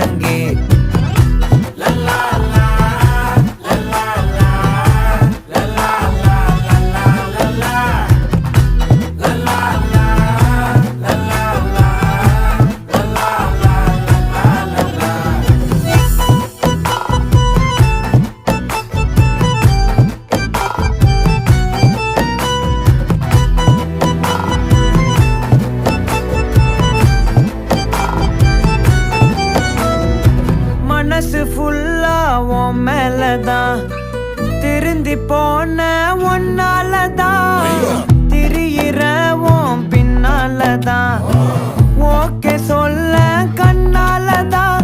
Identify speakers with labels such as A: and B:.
A: முழங்கே மனசு ஃபுல்லா உன் மேலதான் திருந்தி போன ஒன்னாலதான் திரியிற உன் பின்னாலதான் ஓகே சொல்ல கண்ணாலதான்